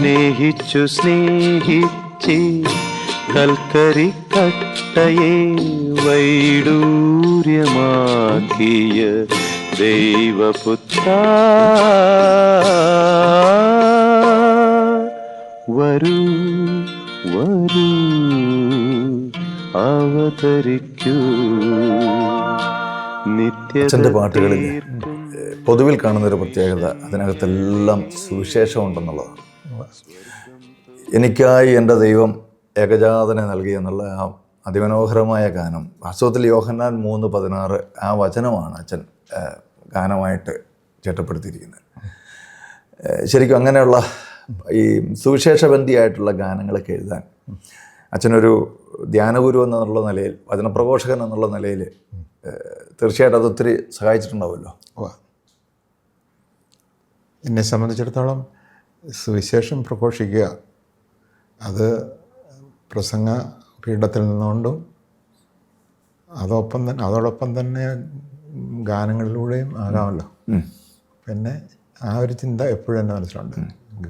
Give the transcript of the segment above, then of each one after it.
സ്നേഹിച്ചു സ്നേഹിച്ചേ കൽക്കരി കട്ടയെ വൈഡൂര്യമാക്കിയ ദൈവപുത്ര വരൂ വരൂ അവതരിക്കൂ. അച്ഛൻ്റെ പാട്ടുകളിൽ പൊതുവിൽ കാണുന്നൊരു പ്രത്യേകത അതിനകത്തെല്ലാം സുവിശേഷമുണ്ടെന്നുള്ളതാണ്. എനിക്കായി എൻ്റെ ദൈവം ഏകജാതനെ നൽകി എന്നുള്ള ആ അതിമനോഹരമായ ഗാനം, വാസ്തവത്തിൽ യോഹന്നാൻ 3:16 ആ വചനമാണ് അച്ഛൻ ഗാനമായിട്ട് ചിട്ടപ്പെടുത്തിയിരിക്കുന്നത്. ശരിക്കും അങ്ങനെയുള്ള ഈ സുവിശേഷബന്ധിയായിട്ടുള്ള ഗാനങ്ങളൊക്കെ എഴുതാൻ അച്ഛനൊരു ധ്യാനഗുരു എന്നുള്ള നിലയിൽ, വചനപ്രഘോഷകൻ എന്നുള്ള നിലയിൽ തീർച്ചയായിട്ടും അതൊത്തിരി സഹായിച്ചിട്ടുണ്ടാവുമല്ലോ. എന്നെ സംബന്ധിച്ചിടത്തോളം സുവിശേഷം പ്രഘോഷിക്കുക അത് പ്രസംഗ പീഠത്തിൽ നിന്നുകൊണ്ടും അതോടൊപ്പം തന്നെ ഗാനങ്ങളിലൂടെയും ആകാമല്ലോ. പിന്നെ ആ ഒരു ചിന്ത എപ്പോഴും എൻ്റെ മനസ്സിലുണ്ട്.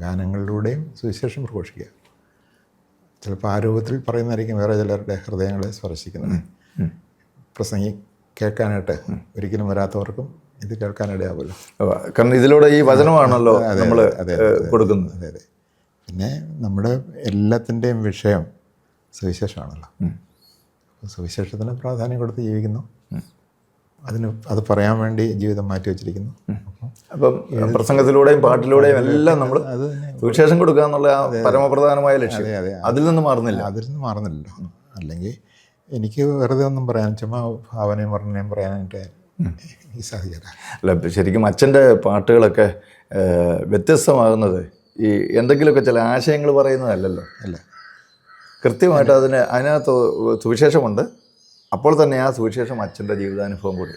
ഗാനങ്ങളിലൂടെയും സുവിശേഷം പ്രഘോഷിക്കുക. ചിലപ്പോൾ ആ രൂപത്തിൽ പറയുന്നതായിരിക്കും വേറെ ചിലരുടെ ഹൃദയങ്ങളെ സ്പർശിക്കുന്നത്. പ്രസംഗി കേൾക്കാനായിട്ട് ഒരിക്കലും വരാത്തവർക്കും ഇത് കേൾക്കാനിടയാവുമല്ലോ. കാരണം ഇതിലൂടെ ഈ വചനമാണല്ലോ നമ്മൾ കൊടുക്കുന്നത്. അതെ അതെ. പിന്നെ നമ്മുടെ എല്ലാത്തിൻ്റെയും വിഷയം സുവിശേഷമാണല്ലോ. സുവിശേഷത്തിന് പ്രാധാന്യം കൊടുത്ത് ജീവിക്കുന്നു. അത് പറയാൻ വേണ്ടി ജീവിതം മാറ്റി വച്ചിരിക്കുന്നു. അപ്പം പ്രസംഗത്തിലൂടെയും പാട്ടിലൂടെയും എല്ലാം നമ്മൾ സുവിശേഷം കൊടുക്കുക എന്നുള്ള ആ പരമപ്രധാനമായ ലക്ഷ്യം അതിൽ നിന്ന് മാറുന്നില്ലല്ലോ. അല്ലെങ്കിൽ എനിക്ക് വെറുതെ ഒന്നും പറയാൻ, ചുമ്മാ ഭാവനയും വർണ്ണനയും പറയാനായിട്ട് ഈ സാധ്യത അല്ല. ശരിക്കും അച്ഛൻ്റെ പാട്ടുകളൊക്കെ വ്യത്യസ്തമാകുന്നത് ഈ എന്തെങ്കിലുമൊക്കെ ചില ആശയങ്ങൾ പറയുന്നതല്ലല്ലോ. അല്ല, കൃത്യമായിട്ട് അതിനകത്ത് സുവിശേഷമുണ്ട്. അപ്പോൾ തന്നെ ആ സുവിശേഷം അച്ഛൻ്റെ ജീവിതാനുഭവം കൂടി.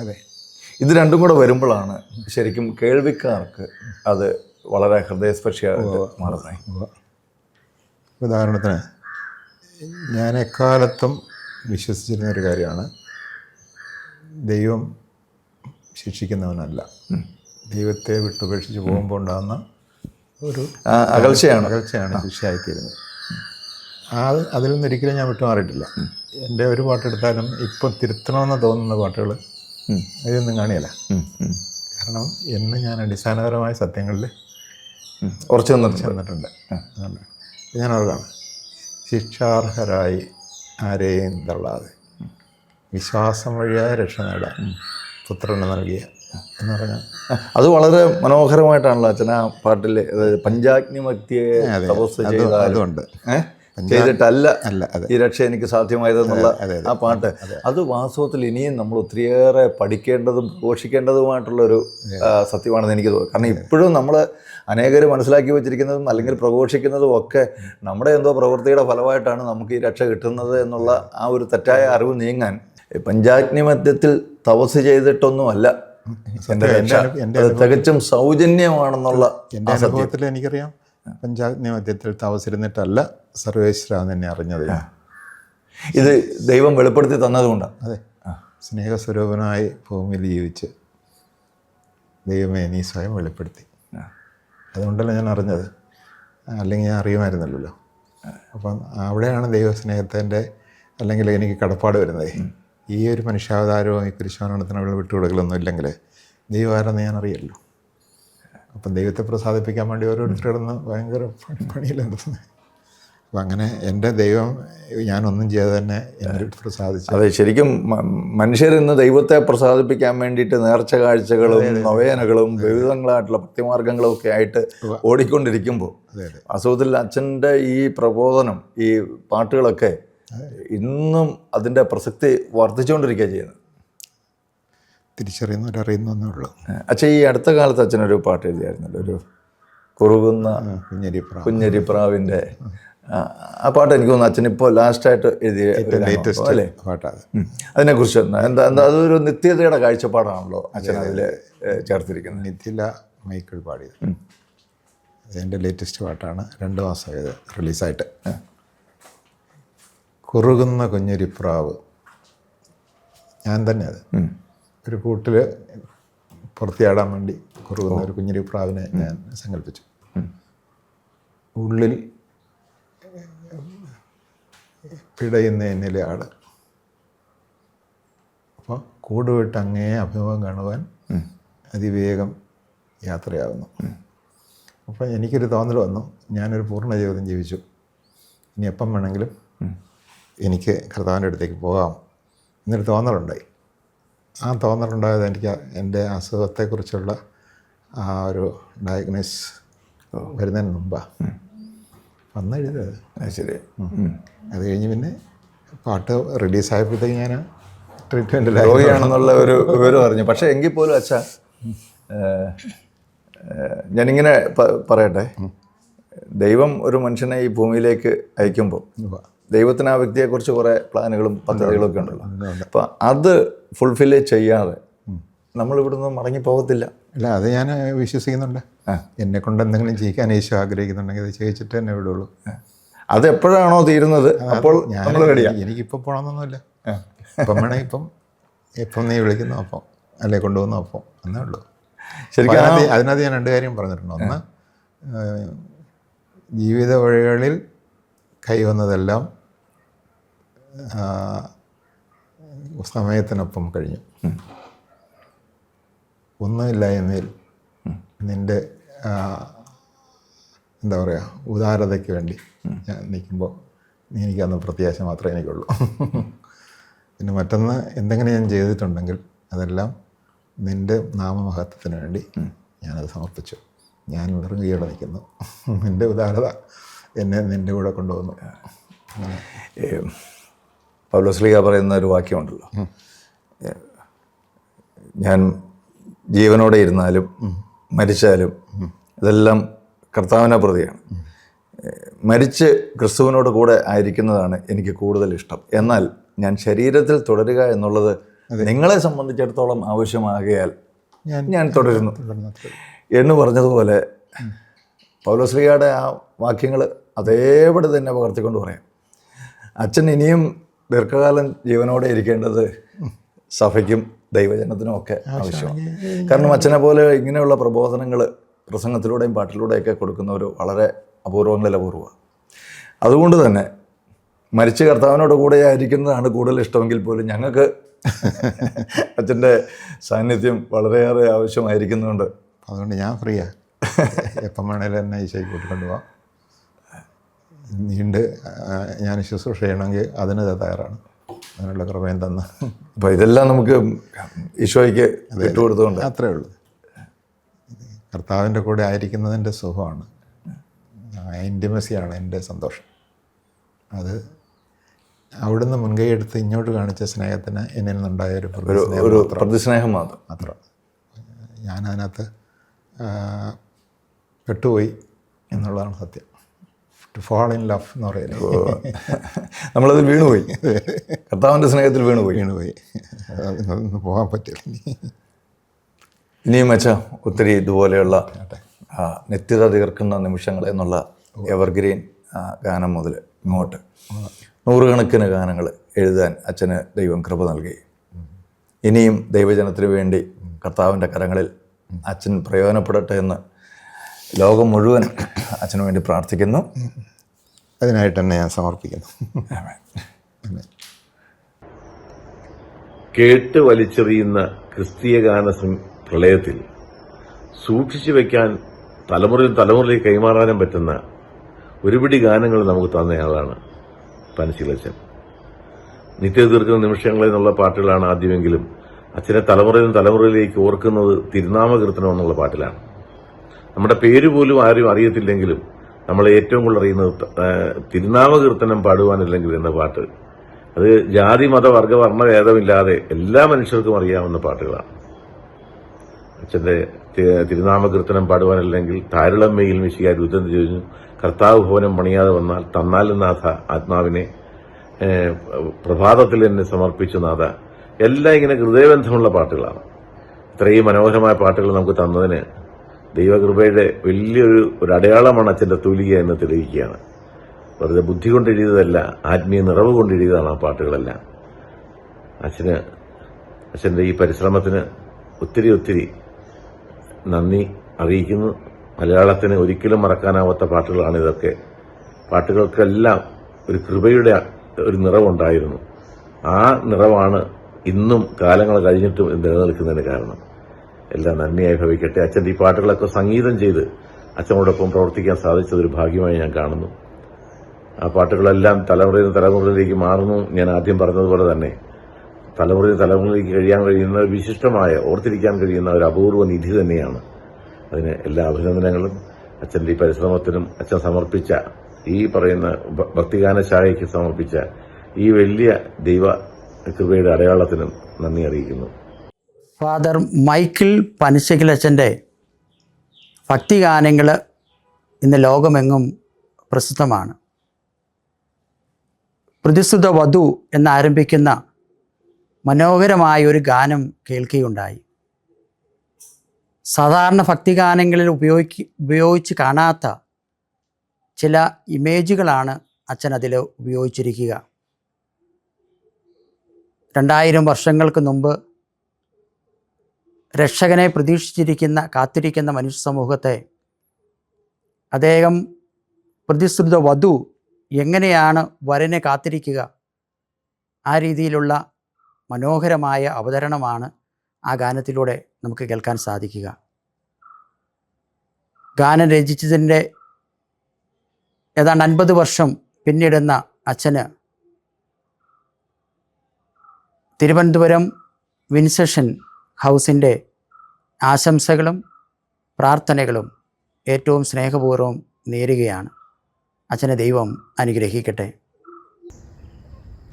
അതെ, ഇത് രണ്ടും കൂടെ വരുമ്പോഴാണ് ശരിക്കും കേൾവിക്കാർക്ക് അത് വളരെ ഹൃദയസ്പർശിയായിട്ട് മാറുന്നത്. ഉദാഹരണത്തിന് ഞാൻ എക്കാലത്തും വിശ്വസിച്ചിരുന്നൊരു കാര്യമാണ്, ദൈവം ശിക്ഷിക്കുന്നവനല്ല. ദൈവത്തെ വിട്ടുപേക്ഷിച്ച് പോകുമ്പോൾ ഉണ്ടാകുന്ന ഒരു അകൽച്ചയാണ് ശിക്ഷയായിത്തീരുന്നത്. അതിൽ നിന്നൊരിക്കലും ഞാൻ വിട്ടുമാറിയിട്ടില്ല. എൻ്റെ ഒരു പാട്ടെടുത്താലും ഇപ്പം തിരുത്തണമെന്ന് തോന്നുന്ന പാട്ടുകൾ ഇതൊന്നും കാണിയല്ല. കാരണം എന്ന് ഞാൻ അടിസ്ഥാനപരമായ സത്യങ്ങളിൽ ഉറച്ചു വന്നിട്ടുണ്ട്. ഞാൻ ഓർക്കാണ്, ശിക്ഷാർഹരായി ആരെയും തള്ളാതെ വിശ്വാസം വഴിയായ രക്ഷ നേടാൻ പുത്രന് നൽകിയ എന്ന് പറഞ്ഞാൽ അത് വളരെ മനോഹരമായിട്ടാണല്ലോ അച്ഛൻ ആ പാട്ടിൽ. പഞ്ചാഗ്നിമക്തിയെ അതുകൊണ്ട് ചെയ്തിട്ടല്ല ഈ രക്ഷ എനിക്ക് സാധ്യമായതെന്നുള്ള ആ പാട്ട്, അത് വാസ്തവത്തിൽ ഇനിയും നമ്മൾ ഒത്തിരിയേറെ പഠിക്കേണ്ടതും പ്രഘോഷിക്കേണ്ടതുമായിട്ടുള്ളൊരു സത്യമാണെന്ന് എനിക്ക് തോന്നുന്നു. കാരണം ഇപ്പോഴും നമ്മൾ അനേകർ മനസ്സിലാക്കി വെച്ചിരിക്കുന്നതും അല്ലെങ്കിൽ പ്രഘോഷിക്കുന്നതും ഒക്കെ നമ്മുടെ എന്തോ പ്രവൃത്തിയുടെ ഫലമായിട്ടാണ് നമുക്ക് ഈ രക്ഷ കിട്ടുന്നത് എന്നുള്ള ആ ഒരു തെറ്റായ അറിവ് നീങ്ങാൻ പഞ്ചാഗ്നിമധ്യത്തിൽ തപസ് ചെയ്തിട്ടൊന്നുമല്ല എൻ്റെ രക്ഷ, തികച്ചും സൗജന്യമാണെന്നുള്ള എൻ്റെ അനുഭവത്തിൽ എനിക്കറിയാം. പഞ്ചാഗ്നിമധ്യത്തിൽ തപസ്സിരുന്നിട്ടല്ല സർവേശ്വര എന്നെ അറിഞ്ഞത്. ഇത് ദൈവം വെളിപ്പെടുത്തി തന്നതുകൊണ്ടാണ്. അതെ, സ്നേഹസ്വരൂപനായി ഭൂമിയിൽ ജീവിച്ച് ദൈവമേ നീ സ്വയം വെളിപ്പെടുത്തി. അതുകൊണ്ടല്ല ഞാൻ അറിഞ്ഞത്, അല്ലെങ്കിൽ ഞാൻ അറിയുമായിരുന്നല്ലോ. അപ്പം അവിടെയാണ് ദൈവസ്നേഹത്തിൻ്റെ അല്ലെങ്കിൽ എനിക്ക് കടപ്പാട് വരുന്നത്. ഈ ഒരു മനുഷ്യാവതാരവും ഈ കുരിശുമരണത്തിനുള്ള വിട്ടുകൊടുക്കലൊന്നും ഇല്ലെങ്കിൽ ദൈവമാരെന്ന് ഞാൻ അറിയല്ലോ. അപ്പം ദൈവത്തെ പ്രസാദിപ്പിക്കാൻ വേണ്ടി ഓരോരുത്തരിടന്ന് ഭയങ്കര പണിയിലെന്തുന്നത്. അപ്പം അങ്ങനെ എൻ്റെ ദൈവം ഞാനൊന്നും ചെയ്യാതെ തന്നെ എന്നെ പ്രസാദിച്ചു. അതെ, ശരിക്കും മനുഷ്യരിന്ന് ദൈവത്തെ പ്രസാദിപ്പിക്കാൻ വേണ്ടിയിട്ട് നേർച്ച കാഴ്ചകളും നൊവേനകളും വിവിധങ്ങളായിട്ടുള്ള ഭക്തിമാർഗങ്ങളും ഒക്കെ ആയിട്ട് ഓടിക്കൊണ്ടിരിക്കുമ്പോൾ വാസ്തവത്തിൽ അച്ഛൻ്റെ ഈ പ്രബോധനം, ഈ പാട്ടുകളൊക്കെ ഇന്നും അതിൻ്റെ പ്രസക്തി വർദ്ധിച്ചുകൊണ്ടിരിക്കുകയാണ് ചെയ്യുന്നത്. തിരിച്ചറിയുന്നവരറിയുന്നേ ഉള്ളൂ. അച്ഛൻ ഈ അടുത്ത കാലത്ത് അച്ഛനൊരു പാട്ട് എഴുതിയായിരുന്നല്ലോ, ഒരു കുറുകുന്ന കുഞ്ഞരിപ്രാവിൻ്റെ ആ പാട്ട്. എനിക്ക് തോന്നുന്നു അച്ഛനിപ്പോൾ ലാസ്റ്റായിട്ട് എഴുതിയ അല്ലേ പാട്ടാണ്. അതിനെക്കുറിച്ച് എന്താ അതൊരു നിത്യതയുടെ കാഴ്ചപ്പാടാണല്ലോ അച്ഛൻ അതിൽ ചേർത്തിരിക്കുന്നത്. നിത്യല മൈക്കിൾ പാടിയത് എൻ്റെ ലേറ്റസ്റ്റ് പാട്ടാണ്. 2 മാസമായത് റിലീസായിട്ട്. കുറുകുന്ന കുഞ്ഞരിപ്രാവ് ഞാൻ തന്നെ. അത് ഒരു കൂട്ടിൽ പുറത്തിയാടാൻ വേണ്ടി കുറുകുന്ന ഒരു കുഞ്ഞരിപ്രാവിനെ ഞാൻ സങ്കല്പിച്ചു. ഉള്ളിൽ പിടയുന്ന എന്നിലെ ആൾ. അപ്പോൾ കൂട് വിട്ട് അങ്ങേ അഭിമുഖം കാണുവാൻ അതിവേഗം യാത്രയാകുന്നു. അപ്പോൾ എനിക്കൊരു തോന്നൽ വന്നു, ഞാനൊരു പൂർണ്ണ ജീവിതം ജീവിച്ചു, ഇനി എപ്പം വേണമെങ്കിലും എനിക്ക് കർത്താവിൻ്റെ അടുത്തേക്ക് പോകാം എന്നൊരു തോന്നലുണ്ടായി. ആ തോന്നലുണ്ടായത് എനിക്ക് എൻ്റെ അസുഖത്തെക്കുറിച്ചുള്ള ആ ഒരു ഡയഗ്നോസ് വരുന്നതിന് മുമ്പാണ് വന്ന് എഴുതിയത്. ശരി. അത് കഴിഞ്ഞ് പിന്നെ പാട്ട് റിലീസായപ്പോഴത്തേക്ക് ഞാൻ ട്രീറ്റ്മെൻറ്റിലായി രോഗിയാണെന്നുള്ള ഒരു വിവരം അറിഞ്ഞു. പക്ഷേ എങ്കിൽ പോലും അച്ഛാ, ഞാനിങ്ങനെ പറയട്ടെ, ദൈവം ഒരു മനുഷ്യനെ ഈ ഭൂമിയിലേക്ക് അയക്കുമ്പോൾ ദൈവത്തിന് ആ വ്യക്തിയെക്കുറിച്ച് കുറേ പ്ലാനുകളും പദ്ധതികളൊക്കെ ഉണ്ടല്ലോ. അപ്പോൾ അത് ഫുൾഫില്ല് ചെയ്യാതെ നമ്മളിവിടുന്ന് മടങ്ങിപ്പോകത്തില്ല. അല്ല, അത് ഞാൻ വിശ്വസിക്കുന്നുണ്ട്. എന്നെ കൊണ്ട് എന്തെങ്കിലും ചെയ്യിക്കാൻ ഈശോ ആഗ്രഹിക്കുന്നുണ്ടെങ്കിൽ അത് ചെയ്യിച്ചിട്ട് തന്നെ വിടുള്ളൂ. അത് എപ്പോഴാണോ തീരുന്നത് അപ്പോൾ നമ്മൾ റെഡിയാണ്. എനിക്കിപ്പോൾ പോകണമെന്നൊന്നുമില്ല. ഇപ്പം വേണമെങ്കിൽ ഇപ്പം നീ വിളിക്കുന്നു അപ്പം, അല്ലെ കൊണ്ടുപോകുന്നു അപ്പം, എന്നേ ഉള്ളൂ. ശരിക്കും അതിനകത്ത് ഞാൻ 2 കാര്യം പറഞ്ഞിട്ടുണ്ട്. ഒന്ന്, ജീവിത വഴികളിൽ കൈവന്നതെല്ലാം സമയത്തിനൊപ്പം കഴിഞ്ഞു. ഒന്നുമില്ലായ്മയിൽ നിൻ്റെ എന്താ പറയുക, ഉദാരതയ്ക്ക് വേണ്ടി ഞാൻ നിൽക്കുമ്പോൾ എനിക്കന്ന് പ്രത്യാശ മാത്രമേ എനിക്കുള്ളൂ. പിന്നെ മറ്റൊന്ന്, എന്തെങ്കിലും ഞാൻ ചെയ്തിട്ടുണ്ടെങ്കിൽ അതെല്ലാം നിൻ്റെ നാമമഹത്വത്തിന് വേണ്ടി ഞാനത് സമർപ്പിച്ചു. ഞാൻ വെറും കീഴെ നിൽക്കുന്നു, നിൻ്റെ ഉദാരത എന്നെ നിൻ്റെ കൂടെ കൊണ്ടുവന്നു. പൗലോസ്ലീഹ പറയുന്ന ഒരു വാക്യമുണ്ടല്ലോ, ഞാൻ ജീവനോടെ ഇരുന്നാലും മരിച്ചാലും ഇതെല്ലാം കർത്താവിനെ പ്രതിയാണ്. മരിച്ച് ക്രിസ്തുവിനോട് കൂടെ ആയിരിക്കുന്നതാണ് എനിക്ക് കൂടുതൽ ഇഷ്ടം. എന്നാൽ ഞാൻ ശരീരത്തിൽ തുടരുക എന്നുള്ളത് നിങ്ങളെ സംബന്ധിച്ചിടത്തോളം ആവശ്യമാകിയാൽ ഞാൻ തുടരുന്നു എന്ന് പറഞ്ഞതുപോലെ പൗലോസ്ലീഹയുടെ ആ വാക്യങ്ങൾ അതേപടി തന്നെ പകർത്തിക്കൊണ്ട് പറയാം. അച്ഛൻ ഇനിയും ദീർഘകാലം ജീവനോടെ ഇരിക്കേണ്ടത് സഭയ്ക്കും ദൈവജനത്തിനും ഒക്കെ ആവശ്യമാണ്. കാരണം അച്ഛനെ പോലെ ഇങ്ങനെയുള്ള പ്രബോധനങ്ങൾ പ്രസംഗത്തിലൂടെയും പാട്ടിലൂടെയൊക്കെ കൊടുക്കുന്നവർ വളരെ അപൂർവങ്ങളിൽ അപൂർവമാണ്. അതുകൊണ്ട് തന്നെ മരിച്ച് കർത്താവിനോട് കൂടെ ആയിരിക്കുന്നതാണ് കൂടുതൽ ഇഷ്ടമെങ്കിൽ പോലും ഞങ്ങൾക്ക് അച്ഛൻ്റെ സാന്നിധ്യം വളരെയേറെ ആവശ്യമായിരിക്കുന്നുണ്ട്. അതുകൊണ്ട് ഞാൻ ഫ്രീയാണ്, എപ്പം വേണേലും എന്നെ ഈശോയ്ക്ക് കൂട്ടിക്കൊണ്ട് പോവാം. നീണ്ട് ഞാൻ ശുശ്രൂഷ ചെയ്യണമെങ്കിൽ അതിന് തയ്യാറാണ്. അതിനുള്ള കൃപയും തന്ന്. അപ്പോൾ ഇതെല്ലാം നമുക്ക് ഈശോയ്ക്ക് വിട്ടുകൊടുത്തുകൊണ്ട് അത്രേ ഉള്ളൂ. കർത്താവിൻ്റെ കൂടെ ആയിരിക്കുന്നതിൻ്റെ സുഖമാണ്, ഇൻറ്റിമസിയാണ് എൻ്റെ സന്തോഷം. അത് അവിടുന്ന് മുൻകൈ എടുത്ത് ഇങ്ങോട്ട് കാണിച്ച സ്നേഹത്തിന് എന്നിൽ നിന്നുണ്ടായ ഒരു പ്രതിസ്നേഹം മാത്രം. ഞാനതിനകത്ത് പെട്ടുപോയി എന്നുള്ളതാണ് സത്യം. ടു ഫോൾ ഇൻ ലവ് എന്ന് പറയുന്നത്, നമ്മളത് വീണുപോയി, കർത്താവിൻ്റെ സ്നേഹത്തിൽ വീണുപോയി. അതൊന്നും പോകാൻ പറ്റില്ല. ഇനിയും വെച്ചാൽ ഒത്തിരി ഇതുപോലെയുള്ള നിത്യത തീർക്കുന്ന നിമിഷങ്ങൾ എന്നുള്ള എവർഗ്രീൻ ഗാനം മുതൽ ഇങ്ങോട്ട് 100 കണക്കിന് ഗാനങ്ങൾ എഴുതാൻ അച്ഛന് ദൈവം കൃപ നൽകി. ഇനിയും ദൈവജനത്തിന് വേണ്ടി കർത്താവിൻ്റെ കരങ്ങളിൽ അച്ഛൻ പ്രയോജനപ്പെടട്ടെ എന്ന് ലോകം മുഴുവൻ അച്ഛന് വേണ്ടി പ്രാർത്ഥിക്കുന്നു. അതിനായിട്ട് തന്നെ ഞാൻ സമർപ്പിക്കുന്നു. കേട്ട് വലിച്ചെറിയുന്ന ക്രിസ്തീയ ഗാന പ്രളയത്തിൽ സൂക്ഷിച്ചു വയ്ക്കാൻ തലമുറയിലേക്ക് കൈമാറാനും പറ്റുന്ന ഒരുപിടി ഗാനങ്ങൾ നമുക്ക് തന്നയാളാണ് പനശീലച്ചൻ. നിത്യ തീർക്കുന്ന നിമിഷങ്ങളിൽ നിന്നുള്ള പാട്ടുകളാണ് ആദ്യമെങ്കിലും അച്ഛനെ തലമുറയിലേക്ക് ഓർക്കുന്നത് തിരുനാമകീർത്തനം എന്നുള്ള പാട്ടിലാണ്. നമ്മുടെ പേര് പോലും ആരും അറിയത്തില്ലെങ്കിലും നമ്മളെ ഏറ്റവും കൂടുതൽ അറിയുന്നത് തിരുനാമകീർത്തനം പാടുവാനില്ലെങ്കിൽ എന്ന പാട്ട്. അത് ജാതി മത വർഗ വർണ്ണ ഭേദമില്ലാതെ എല്ലാ മനുഷ്യർക്കും അറിയാവുന്ന പാട്ടുകളാണ്. അച്ഛൻ്റെ തിരുനാമകീർത്തനം പാടുവാനല്ലെങ്കിൽ താരളമ്മയിൽ മിശിഹാ രുദ്രം ചോദിച്ചു, കർത്താവ് ഭവനം പണിയാതെ വന്നാൽ തന്നാലും നാഥ ആത്മാവിനെ പ്രഭാതത്തിൽ എന്നെ സമർപ്പിച്ചു നാഥ, എല്ലാം ഇങ്ങനെ ഹൃദയബന്ധമുള്ള പാട്ടുകളാണ്. ഇത്രയും മനോഹരമായ പാട്ടുകൾ നമുക്ക് തന്നതിന് ദൈവകൃപയുടെ വലിയൊരു അടയാളമാണ് അച്ഛൻ്റെ തൂലിക എന്ന് തെളിയിക്കുകയാണ്. വെറുതെ ബുദ്ധി കൊണ്ട് എഴുതിയതല്ല, ആത്മീയ നിറവ് കൊണ്ട് എഴുതിയതാണ് ആ പാട്ടുകളെല്ലാം. അച്ഛൻ്റെ ഈ പരിശ്രമത്തിന് ഒത്തിരി നന്ദി അറിയിക്കുന്നു. മലയാളത്തിന് ഒരിക്കലും മറക്കാനാവാത്ത പാട്ടുകളാണ് ഇതൊക്കെ. പാട്ടുകൾക്കെല്ലാം ഒരു കൃപയുടെ ഒരു നിറവുണ്ടായിരുന്നു. ആ നിറവാണ് ഇന്നും കാലങ്ങൾ കഴിഞ്ഞിട്ടും നിലനിൽക്കുന്നതിന് കാരണം. എല്ലാം നന്മയായി ഭവിക്കട്ടെ. അച്ഛൻ്റെ ഈ പാട്ടുകളൊക്കെ സംഗീതം ചെയ്ത് അച്ഛനോടൊപ്പം പ്രവർത്തിക്കാൻ സാധിച്ചതൊരു ഭാഗ്യമായി ഞാൻ കാണുന്നു. ആ പാട്ടുകളെല്ലാം തലമുറയിൽ നിന്ന് തലമുറയിലേക്ക് മാറുന്നു. ഞാൻ ആദ്യം പറഞ്ഞതുപോലെ തന്നെ തലമുറയിൽ നിന്ന് തലമുറയിലേക്ക് കഴിയാൻ കഴിയുന്ന വിശിഷ്ടമായ, ഓർത്തിരിക്കാൻ കഴിയുന്ന ഒരു അപൂർവ നിധി തന്നെയാണ്. അതിന് എല്ലാ അഭിനന്ദനങ്ങളും. അച്ഛൻ്റെ ഈ പരിശ്രമത്തിനും അച്ഛൻ സമർപ്പിച്ച ഈ പറയുന്ന ഭക്തിഗാനശാഖയ്ക്ക് സമർപ്പിച്ച ഈ വലിയ ദൈവ കൃപയുടെ അടയാളത്തിനും നന്ദി അറിയിക്കുന്നു. ഫാദർ മൈക്കിൾ പനച്ചിക്കലച്ഛൻ്റെ ഭക്തിഗാനങ്ങൾ ഇന്ന് ലോകമെങ്ങും പ്രസിദ്ധമാണ്. പ്രതിസുത വധു എന്നാരംഭിക്കുന്ന മനോഹരമായ ഒരു ഗാനം കേൾക്കുകയുണ്ടായി. സാധാരണ ഭക്തിഗാനങ്ങളിൽ ഉപയോഗിച്ച് കാണാത്ത ചില ഇമേജുകളാണ് അച്ഛൻ അതിൽ ഉപയോഗിച്ചിരിക്കുക. 2000 വർഷങ്ങൾക്ക് മുമ്പ് രക്ഷകനെ കാത്തിരിക്കുന്ന മനുഷ്യ സമൂഹത്തെ അദ്ദേഹം പ്രതിശ്രുത വധു എങ്ങനെയാണ് വരനെ കാത്തിരിക്കുക, ആ രീതിയിലുള്ള മനോഹരമായ അവതരണമാണ് ആ ഗാനത്തിലൂടെ നമുക്ക് കേൾക്കാൻ സാധിക്കുക. ഗാനം രചിച്ചതിൻ്റെ ഏതാണ്ട് 50 വർഷം പിന്നിടുന്ന അച്ഛന് തിരുവനന്തപുരം വിൻസെഷൻ ഹൗസിൻ്റെ ആശംസകളും പ്രാർത്ഥനകളും ഏറ്റവും സ്നേഹപൂർവ്വം നേരുകയാണ്. അച്ഛനെ ദൈവം അനുഗ്രഹിക്കട്ടെ.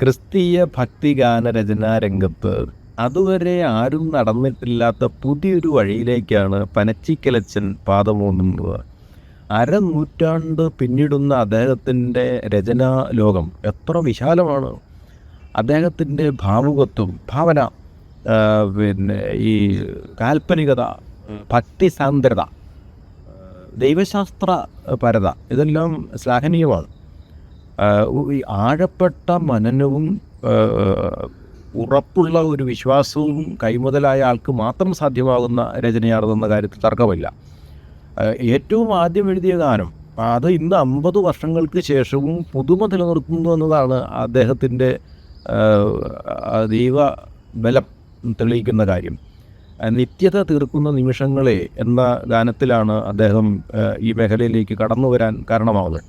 ക്രിസ്തീയ ഭക്തിഗാന രചനാ രംഗത്ത് അതുവരെ ആരും നടന്നിട്ടില്ലാത്ത പുതിയൊരു വഴിയിലേക്കാണ് പനച്ചിക്കലച്ചൻ പാദമൂന്നുന്നത്. അരനൂറ്റാണ്ട് പിന്നിടുന്ന അദ്ദേഹത്തിൻ്റെ രചനാ ലോകം എത്ര വിശാലമാണ്! അദ്ദേഹത്തിൻ്റെ ഭാവുകത്വം, ഭാവന, ഈ കാൽപ്പനികത, ഭക്തിസാന്ദ്രത, ദൈവശാസ്ത്ര പരത, ഇതെല്ലാം ശ്ലാഘനീയമാണ്. ഈ ആഴപ്പെട്ട മനനവും ഉറപ്പുള്ള ഒരു വിശ്വാസവും കൈമുതലായ ആൾക്ക് മാത്രം സാധ്യമാകുന്ന രചനയാണെന്ന കാര്യത്തിൽ തർക്കമില്ല. ഏറ്റവും ആദ്യം എഴുതിയ ഗാനം അത് ഇന്ന് 50 വർഷങ്ങൾക്ക് ശേഷവും പുതുമ നിലനിർത്തുന്നു എന്നതാണ് അദ്ദേഹത്തിൻ്റെ ദൈവ ബലം തെളിയിക്കുന്ന കാര്യം. നിത്യത തീർക്കുന്ന നിമിഷങ്ങളെ എന്ന ഗാനത്തിലാണ് അദ്ദേഹം ഈ മേഖലയിലേക്ക് കടന്നു വരാൻ കാരണമാവുന്നത്.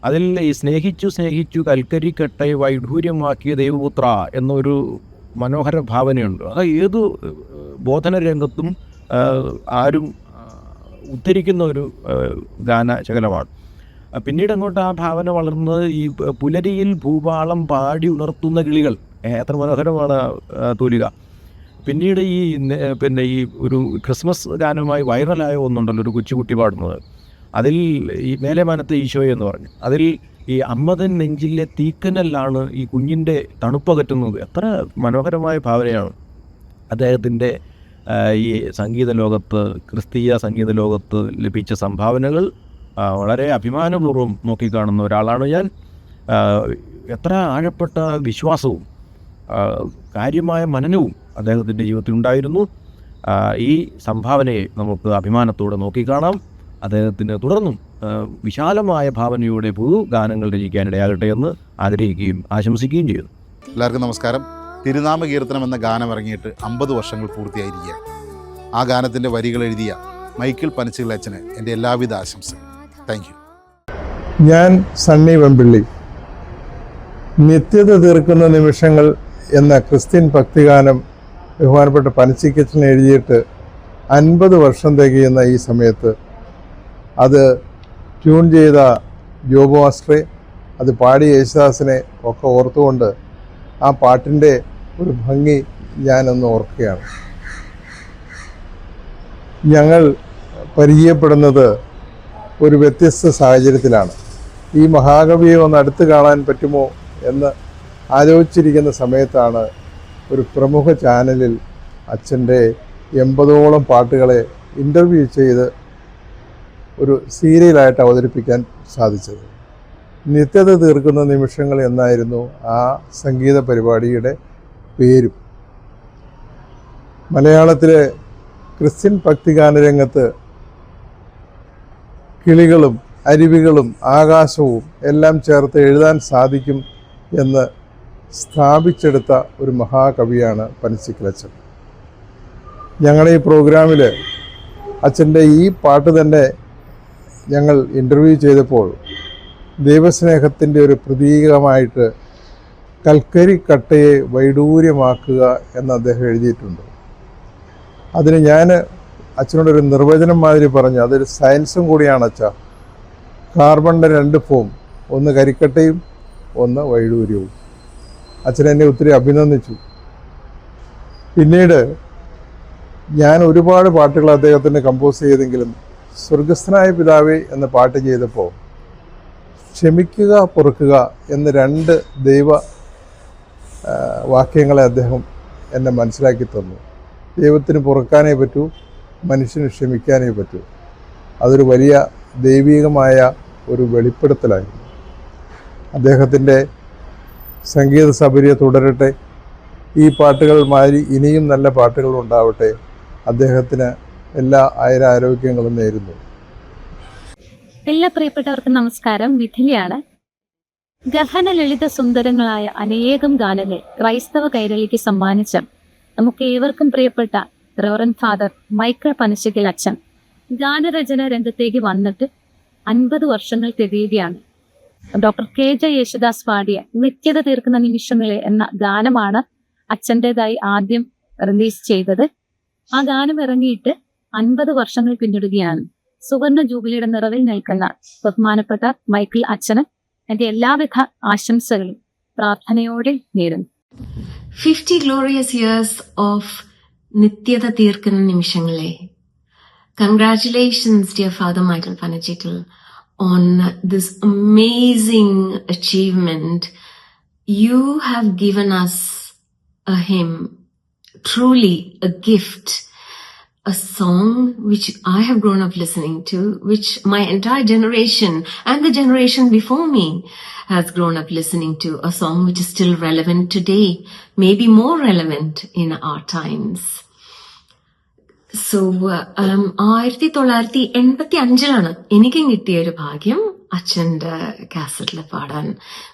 അതിൽ ഈ സ്നേഹിച്ചു കൽക്കരിക്കട്ടെ വൈഡൂര്യമാക്കിയ ദൈവപുത്ര എന്നൊരു മനോഹര ഭാവനയുണ്ട്. അത് ഏതു ബോധന രംഗത്തും ആരും ഉദ്ധരിക്കുന്ന ഒരു ഗാനശകലമാണ്. പിന്നീട് അങ്ങോട്ട് ആ ഭാവന വളർന്നത് ഈ പുലരിയിൽ ഭൂപാളം പാടി ഉണർത്തുന്ന കിളികൾ, എത്ര മനോഹരമാണ് തൂലിക. പിന്നീട് ഈ ഒരു ക്രിസ്മസ് ഗാനമായി വൈറലായ ഒന്നുണ്ടല്ലോ, ഒരു കൊച്ചുകുട്ടി പാടുന്നത്, അതിൽ ഈ മേലെമാനത്തെ ഈശോയെ എന്ന് പറഞ്ഞു, അതിൽ ഈ അമ്മതൻ നെഞ്ചിലെ തീക്കനലാണ് ഈ കുഞ്ഞിൻ്റെ തണുപ്പകറ്റുന്നത്. എത്ര മനോഹരമായ ഭാവനയാണ്. അദ്ദേഹത്തിൻ്റെ ഈ സംഗീത ലോകത്ത്, ക്രിസ്തീയ സംഗീത ലോകത്ത് ലഭിച്ച സംഭാവനകൾ വളരെ അഭിമാനപൂർവ്വം നോക്കിക്കാണുന്ന ഒരാളാണ് ഞാൻ. എത്ര ആഴപ്പെട്ട വിശ്വാസവും കാര്യമായ മനനവും അദ്ദേഹത്തിൻ്റെ ജീവിതത്തിൽ ഉണ്ടായിരുന്നു. ഈ സംഭാവനയെ നമുക്ക് അഭിമാനത്തോടെ നോക്കിക്കാണാം. അദ്ദേഹത്തിന് തുടർന്നും വിശാലമായ ഭാവനയോടെ ഗാനങ്ങൾ രചിക്കാനിടയാകട്ടെ എന്ന് ആഗ്രഹിക്കുകയും ആശംസിക്കുകയും ചെയ്യുന്നു. എല്ലാവർക്കും നമസ്കാരം. തിരുനാമ കീർത്തനം എന്ന ഗാനം ഇറങ്ങിയിട്ട് 50 വർഷങ്ങൾ പൂർത്തിയായിരിക്കുകയാണ്. ആ ഗാനത്തിൻ്റെ വരികൾ എഴുതിയ മൈക്കിൾ പനച്ചിക്കലച്ചന് എൻ്റെ എല്ലാവിധ ആശംസകൾ. Thank you. ഞാൻ സണ്ണി വെമ്പിള്ളി. നിത്യത തീർക്കുന്ന നിമിഷങ്ങൾ എന്ന ക്രിസ്ത്യൻ ഭക്തിഗാനം ബഹുമാനപ്പെട്ട പനച്ചിക്കലച്ചൻ എഴുതിയിട്ട് 50 വർഷം തികയുന്ന ഈ സമയത്ത് അത് ട്യൂൺ ചെയ്ത ജോബ് മാസ്റ്ററെ, അത് പാടിയ യേശുദാസിനെ ഒക്കെ ഓർത്തുകൊണ്ട് ആ പാട്ടിൻ്റെ ഒരു ഭംഗി ഞാനൊന്ന് ഓർക്കുകയാണ്. ഞങ്ങൾ പരിചയപ്പെടുന്നത് ഒരു വ്യത്യസ്ത സാഹചര്യത്തിലാണ്. ഈ മഹാകവിയെ ഒന്ന് അടുത്ത് കാണാൻ പറ്റുമോ എന്ന് ആലോചിച്ചിരിക്കുന്ന സമയത്താണ് ഒരു പ്രമുഖ ചാനലിൽ അച്ഛൻ്റെ 80ഓളം പാട്ടുകളെ ഇൻ്റർവ്യൂ ചെയ്ത് ഒരു സീരിയലായിട്ട് അവതരിപ്പിക്കാൻ സാധിച്ചത്. നിത്യത തീർക്കുന്ന നിമിഷങ്ങൾ എന്നായിരുന്നു ആ സംഗീത പരിപാടിയുടെ പേരും. മലയാളത്തിലെ ക്രിസ്ത്യൻ ഭക്തിഗാന രംഗത്ത് കിളികളും അരുവികളും ആകാശവും എല്ലാം ചേർത്ത് എഴുതാൻ സാധിക്കും എന്ന് സ്ഥാപിച്ചെടുത്ത ഒരു മഹാകവിയാണ് പനച്ചിക്കലച്ചൻ. ഞങ്ങളുടെ ഈ പ്രോഗ്രാമിൽ അച്ഛൻ്റെ ഈ പാട്ട് തന്നെ ഞങ്ങൾ ഇൻ്റർവ്യൂ ചെയ്തപ്പോൾ ദൈവസ്നേഹത്തിൻ്റെ ഒരു പ്രതീകമായിട്ട് കൽക്കരി കട്ടയെ വൈഡൂര്യമാക്കുക എന്ന് അദ്ദേഹം എഴുതിയിട്ടുണ്ട്. അതിന് ഞാൻ അച്ഛനോടൊരു നിർവചനം മാതിരി പറഞ്ഞു, അതൊരു സയൻസും കൂടിയാണ് അച്ഛാ. കാർബണിൻ്റെ 2 ഫോം, ഒന്ന് കരിക്കട്ടയും ഒന്ന് വൈഡൂര്യവും. അച്ഛൻ എന്നെ ഒത്തിരി അഭിനന്ദിച്ചു. പിന്നീട് ഞാൻ ഒരുപാട് പാട്ടുകൾ അദ്ദേഹത്തിന് കമ്പോസ് ചെയ്തെങ്കിലും സ്വർഗസ്ഥനായ പിതാവേ എന്ന പാട്ട് ചെയ്തപ്പോൾ ക്ഷമിക്കുക പൊറുക്കുക എന്ന 2 ദൈവ വാക്യങ്ങളെ അദ്ദേഹം എന്നെ മനസ്സിലാക്കി തന്നു. ദൈവത്തിന് പൊറുക്കാനേ പറ്റൂ, മനുഷ്യന് ക്ഷമിക്കാനേ പറ്റൂ. അതൊരു വലിയ ദൈവികമായ ഒരു വെളിപ്പെടുത്തലായിരുന്നു. അദ്ദേഹത്തിൻ്റെ സംഗീത സബരിയെ തുടരട്ടെ. ഈ പാട്ടുകൾ മാതിരി ഇനിയും നല്ല പാട്ടുകൾ ഉണ്ടാവട്ടെ. അദ്ദേഹത്തിന് എല്ലാ ആരോഗ്യങ്ങളും നേരുന്നു. എല്ലാ പ്രിയപ്പെട്ടവർക്കും നമസ്കാരം. വിധിലിയാണ്. ഗഹന ലളിത സുന്ദരങ്ങളായ അനേകം ഗാനങ്ങൾ ക്രൈസ്തവ കൈരളിക്ക് സമ്മാനിച്ച നമുക്ക് ഏവർക്കും പ്രിയപ്പെട്ട റവറന്റ് ഫാദർ മൈക്കിൾ പനച്ചിക്കൽ അച്ഛൻ ഗാനരചന രംഗത്തേക്ക് വന്നിട്ട് 50 വർഷങ്ങൾ തികയുകയാണ്. ഡോക്ടർ KJ യേശുദാസ് പാടിയ നിത്യത തീർക്കുന്ന നിമിഷങ്ങളെ എന്ന ഗാനമാണ് അച്ഛൻ്റെതായി ആദ്യം റിലീസ് ചെയ്തത്. ആ ഗാനം ഇറങ്ങിയിട്ട് 50 വർഷങ്ങൾ പിന്നിടുകയാണ്. സുവർണ ജൂബിലിയുടെ നിറവിൽ നിൽക്കുന്ന ബഹുമാനപ്പെട്ട മൈക്കിൾ അച്ഛന് എൻ്റെ എല്ലാവിധ ആശംസകളും പ്രാർത്ഥനയോടെ നേരുന്നു. 50 glorious years of നിത്യത തീർക്കുന്ന നിമിഷങ്ങളെ. Congratulations, dear Father Michael Panachikal, on this amazing achievement. You have given us a hymn, truly a gift, a song which I have grown up listening to, which my entire generation and the generation before me has grown up listening to, a song which is still relevant today, maybe more relevant in our times. So 1985 എനിക്കും കിട്ടിയ ഒരു ഭാഗ്യം അച്ഛൻ്റെ കാസറ്റിൽ പാടാൻ.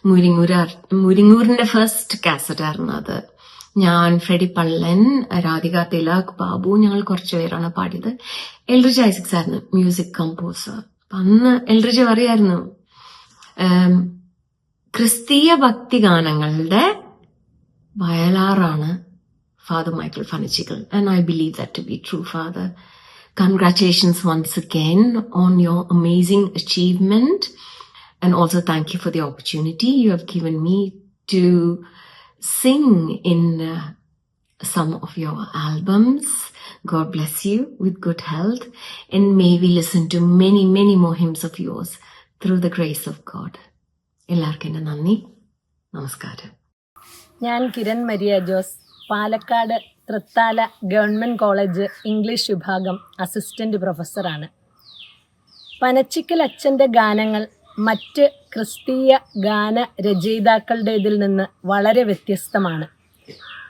മുരിങ്ങൂരിന്റെ first cassette ആയിരുന്നു അത്. ഞാൻ, Freddy Pallan, Radhika Tilak, Babu, ഞങ്ങൾ കുറച്ചുപേരാണ് പാടിയത്. എൽറിജ ഐസക്സ് ആയിരുന്നു മ്യൂസിക് കമ്പോസർ. അന്ന് എൽറിജ പറയായിരുന്നു, ക്രിസ്തീയ ഭക്തിഗാനങ്ങളുടെ വയലാറാണ് Father Michael Panachikal, and I believe that to be true, Father. Congratulations once again on your amazing achievement, and also thank you for the opportunity you have given me to sing in some of your albums. God bless you with good health, and may we listen to many, many more hymns of yours through the grace of God. Ellarkku nanni. Namaskaram. ഞാൻ Kiran Maria Jose, Palakkad Thrithala government college English വിഭാഗം assistant പ്രൊഫസറാണ്. പനച്ചിക്കൽ അച്ഛൻ്റെ ഗാനങ്ങൾ മറ്റ് ക്രിസ്തീയ ഗാന രചയിതാക്കളുടേതിൽ നിന്ന് വളരെ വ്യത്യസ്തമാണ്.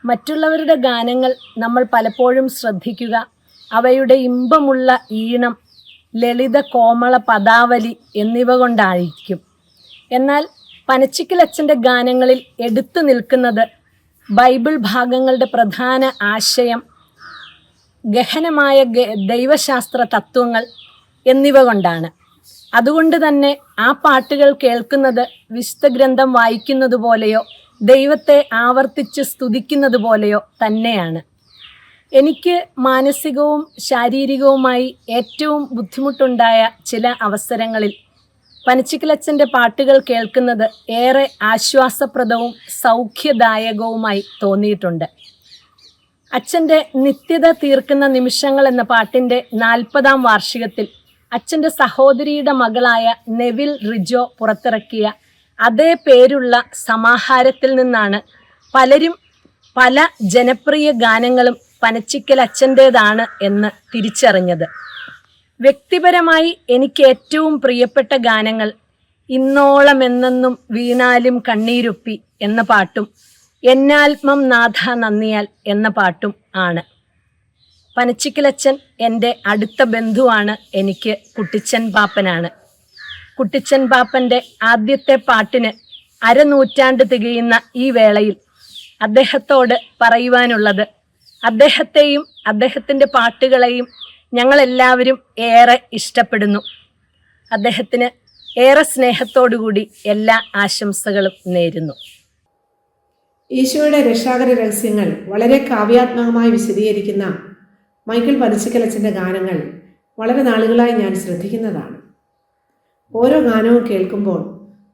മറ്റുള്ളവരുടെ ഗാനങ്ങൾ നമ്മൾ പലപ്പോഴും ശ്രദ്ധിക്കുക അവയുടെ ഇമ്പമുള്ള ഈണം, ലളിത കോമള പദാവലി എന്നിവ കൊണ്ടായിരിക്കും. എന്നാൽ പനച്ചിക്കൽ അച്ഛൻ്റെ ഗാനങ്ങളിൽ എടുത്തു നിൽക്കുന്നത് ബൈബിൾ ഭാഗങ്ങളുടെ പ്രധാന ആശയം, ഗഹനമായ ദൈവശാസ്ത്ര തത്വങ്ങൾ എന്നിവ കൊണ്ടാണ്. അതുകൊണ്ട് തന്നെ ആ പാട്ടുകൾ കേൾക്കുന്നത് വിശുദ്ധ ഗ്രന്ഥം വായിക്കുന്നത് പോലെയോ ദൈവത്തെ ആവർത്തിച്ച് സ്തുതിക്കുന്നത് പോലെയോ തന്നെയാണ്. എനിക്ക് മാനസികവും ശാരീരികവുമായി ഏറ്റവും ബുദ്ധിമുട്ടുണ്ടായ ചില അവസരങ്ങളിൽ പനച്ചിക്കലച്ഛൻ്റെ പാട്ടുകൾ കേൾക്കുന്നത് ഏറെ ആശ്വാസപ്രദവും സൗഖ്യദായകവുമായി തോന്നിയിട്ടുണ്ട്. അച്ഛൻ്റെ നിത്യത തീർക്കുന്ന നിമിഷങ്ങൾ എന്ന പാട്ടിൻ്റെ 40ാം വാർഷികത്തിൽ അച്ഛൻ്റെ സഹോദരിയുടെ മകളായ നെവിൽ റിജോ പുറത്തിറക്കിയ അതേ പേരുള്ള സമാഹാരത്തിൽ നിന്നാണ് പലരും പല ജനപ്രിയ ഗാനങ്ങളും പനച്ചിക്കൽ അച്ഛൻ്റേതാണ് എന്ന് തിരിച്ചറിഞ്ഞത്. വ്യക്തിപരമായി എനിക്ക് ഏറ്റവും പ്രിയപ്പെട്ട ഗാനങ്ങൾ ഇന്നോളം എന്നെന്നും വീണാലും കണ്ണീരൊപ്പി എന്ന പാട്ടും എന്നാത്മം നാഥ നന്ദിയാൽ എന്ന പാട്ടും ആണ്. പനച്ചിക്കലച്ഛൻ എൻ്റെ അടുത്ത ബന്ധുവാണ്. എനിക്ക് കുട്ടിച്ചൻ പാപ്പനാണ്. കുട്ടിച്ചൻ പാപ്പന്റെ ആദ്യത്തെ പാട്ടിന് അരനൂറ്റാണ്ട് തികയുന്ന ഈ വേളയിൽ അദ്ദേഹത്തോട് പറയുവാനുള്ളത്, അദ്ദേഹത്തെയും അദ്ദേഹത്തിൻ്റെ പാട്ടുകളെയും ഞങ്ങളെല്ലാവരും ഏറെ ഇഷ്ടപ്പെടുന്നു. അദ്ദേഹത്തിന് ഏറെ സ്നേഹത്തോടുകൂടി എല്ലാ ആശംസകളും നേരുന്നു. ഈശോയുടെ രക്ഷാകര രഹസ്യങ്ങൾ വളരെ കാവ്യാത്മകമായി വിശദീകരിക്കുന്ന മൈക്കിൾ പനച്ചിക്കലച്ചൻ്റെ ഗാനങ്ങൾ വളരെ നാളുകളായി ഞാൻ ശ്രദ്ധിക്കുന്നതാണ്. ഓരോ ഗാനവും കേൾക്കുമ്പോൾ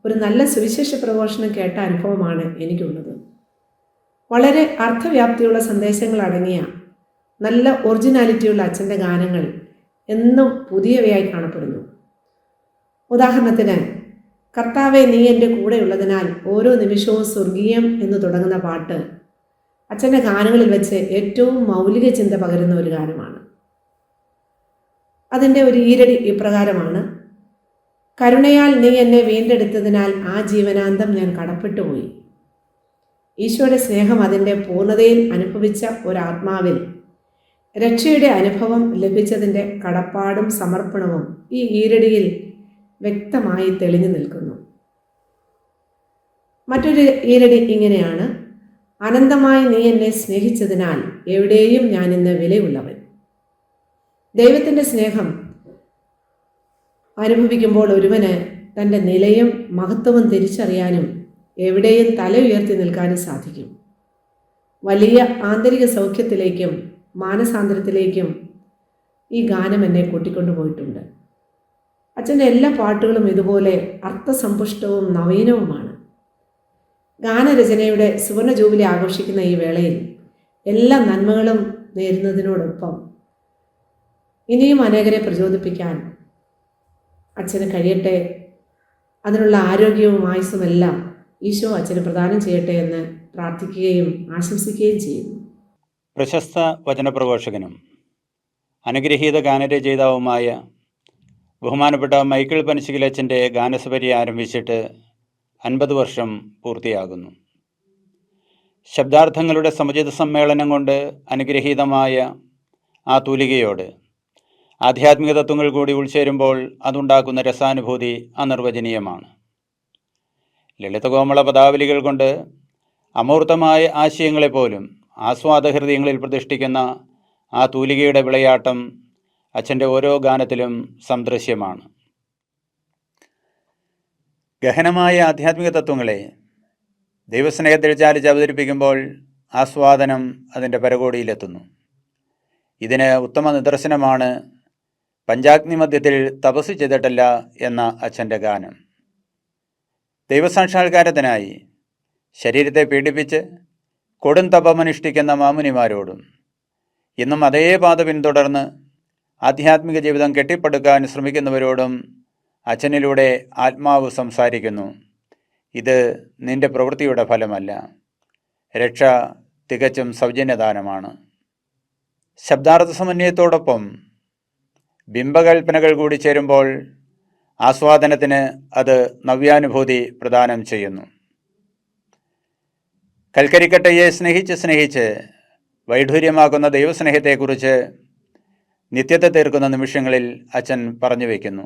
ഒരു നല്ല സുവിശേഷ പ്രഘോഷണം കേട്ട അനുഭവമാണ് എനിക്കുള്ളത്. വളരെ അർത്ഥവ്യാപ്തിയുള്ള സന്ദേശങ്ങൾ അടങ്ങിയ നല്ല ഒറിജിനാലിറ്റിയുള്ള അച്ഛൻ്റെ ഗാനങ്ങൾ എന്നും പുതിയവയായി കാണപ്പെടുന്നു. ഉദാഹരണത്തിന്, കർത്താവെ നീ എൻ്റെ കൂടെയുള്ളതിനാൽ ഓരോ നിമിഷവും സ്വർഗീയം എന്ന് തുടങ്ങുന്ന പാട്ട് അച്ഛൻ്റെ ഗാനങ്ങളിൽ വെച്ച് ഏറ്റവും മൗലിക ചിന്ത പകരുന്ന ഒരു ഗാനമാണ്. അതിൻ്റെ ഒരു ഈരടി ഇപ്രകാരമാണ്: കരുണയാൽ നീ എന്നെ വീണ്ടെടുത്തതിനാൽ ആ ജീവനാന്തം ഞാൻ കടപ്പെട്ടുപോയി. ഈശോയുടെ സ്നേഹം അതിൻ്റെ പൂർണ്ണതയിൽ അനുഭവിച്ച ഒരാത്മാവിൽ രക്ഷയുടെ അനുഭവം ലഭിച്ചതിൻ്റെ കടപ്പാടും സമർപ്പണവും ഈ ഈരടിയിൽ വ്യക്തമായി തെളിഞ്ഞു നിൽക്കുന്നു. മറ്റൊരു ഈരടി ഇങ്ങനെയാണ്: അനന്തമായി നീ എന്നെ സ്നേഹിച്ചതിനാൽ എവിടെയും ഞാൻ ഇന്ന് വിലയുള്ളവൻ. ദൈവത്തിൻ്റെ സ്നേഹം അനുഭവിക്കുമ്പോൾ ഒരുവന് തൻ്റെ നിലയും മഹത്വവും തിരിച്ചറിയാനും എവിടെയും തല ഉയർത്തി നിൽക്കാനും സാധിക്കും. വലിയ ആന്തരിക സൗഖ്യത്തിലേക്കും മാനസാന്തരത്തിലേക്കും ഈ ഗാനം എന്നെ കൂട്ടിക്കൊണ്ടുപോയിട്ടുണ്ട്. അച്ഛൻ്റെ എല്ലാ പാട്ടുകളും ഇതുപോലെ അർത്ഥസമ്പുഷ്ടവും നവീനവുമാണ്. ഗാനരചനയുടെ സുവർണ ജൂബിലി ആഘോഷിക്കുന്ന ഈ വേളയിൽ എല്ലാ നന്മകളും നേരുന്നതിനോടൊപ്പം ഇനിയും അനേകരെ പ്രചോദിപ്പിക്കാൻ അച്ഛന് കഴിയട്ടെ. അതിനുള്ള ആരോഗ്യവും ആയുസ്സുമെല്ലാം ഈശോ അച്ഛന് പ്രദാനം ചെയ്യട്ടെ എന്ന് പ്രാർത്ഥിക്കുകയും ആശംസിക്കുകയും ചെയ്യുന്നു. പ്രശസ്ത വചനപ്രഘോഷകനും അനുഗ്രഹീത ഗാനരചയിതാവുമായ ബഹുമാനപ്പെട്ട മൈക്കിൾ പനച്ചിക്കലച്ചൻ്റെ ഗാനസഭരി ആരംഭിച്ചിട്ട് 50 വർഷം പൂർത്തിയാകുന്നു. ശബ്ദാർത്ഥങ്ങളുടെ സമുചിത സമ്മേളനം കൊണ്ട് അനുഗ്രഹീതമായ ആ തൂലികയോട് ആധ്യാത്മിക തത്വങ്ങൾ കൂടി ഉൾച്ചേരുമ്പോൾ അതുണ്ടാക്കുന്ന രസാനുഭൂതി അനിർവചനീയമാണ്. ലളിതകോമള പദാവലികൾ കൊണ്ട് അമൂർത്തമായ ആശയങ്ങളെപ്പോലും ആസ്വാദഹൃദയങ്ങളിൽ പ്രതിഷ്ഠിക്കുന്ന ആ തൂലികയുടെ വിളയാട്ടം അച്ഛൻ്റെ ഓരോ ഗാനത്തിലും സംദൃശ്യമാണ്. ഗഹനമായ ആധ്യാത്മിക തത്വങ്ങളെ ദൈവസ്നേഹത്തിൽ ചാലിച്ച് അവതരിപ്പിക്കുമ്പോൾ ആസ്വാദനം അതിൻ്റെ പരകോടിയിലെത്തുന്നു. ഇതിന് ഉത്തമ നിദർശനമാണ് പഞ്ചാഗ്നി മധ്യത്തിൽ തപസ് ചെയ്തിട്ടല്ല എന്ന അച്ഛൻ്റെ ഗാനം. ദൈവസാക്ഷാത്കാരത്തിനായി ശരീരത്തെ പീഡിപ്പിച്ച് കൊടും തപമനുഷ്ഠിക്കുന്ന മാമുനിമാരോടും ഇന്നും അതേ പാത പിന്തുടർന്ന് ആധ്യാത്മിക ജീവിതം കെട്ടിപ്പടുക്കാൻ ശ്രമിക്കുന്നവരോടും അച്ഛനിലൂടെ ആത്മാവ് സംസാരിക്കുന്നു. ഇത് നിന്റെ പ്രവൃത്തിയുടെ ഫലമല്ല, രക്ഷ തികച്ചും സൗജന്യദാനമാണ്. ശബ്ദാർത്ഥ സമന്വയത്തോടൊപ്പം ബിംബകൽപ്പനകൾ കൂടി ചേരുമ്പോൾ ആസ്വാദനത്തിന് അത് നവ്യാനുഭൂതി പ്രദാനം ചെയ്യുന്നു. കൽക്കരിക്കട്ടയെ സ്നേഹിച്ച് വൈഡൂര്യമാക്കുന്ന ദൈവസ്നേഹത്തെക്കുറിച്ച് നിത്യത്തെ തീർക്കുന്ന നിമിഷങ്ങളിൽ അച്ഛൻ പറഞ്ഞു വയ്ക്കുന്നു.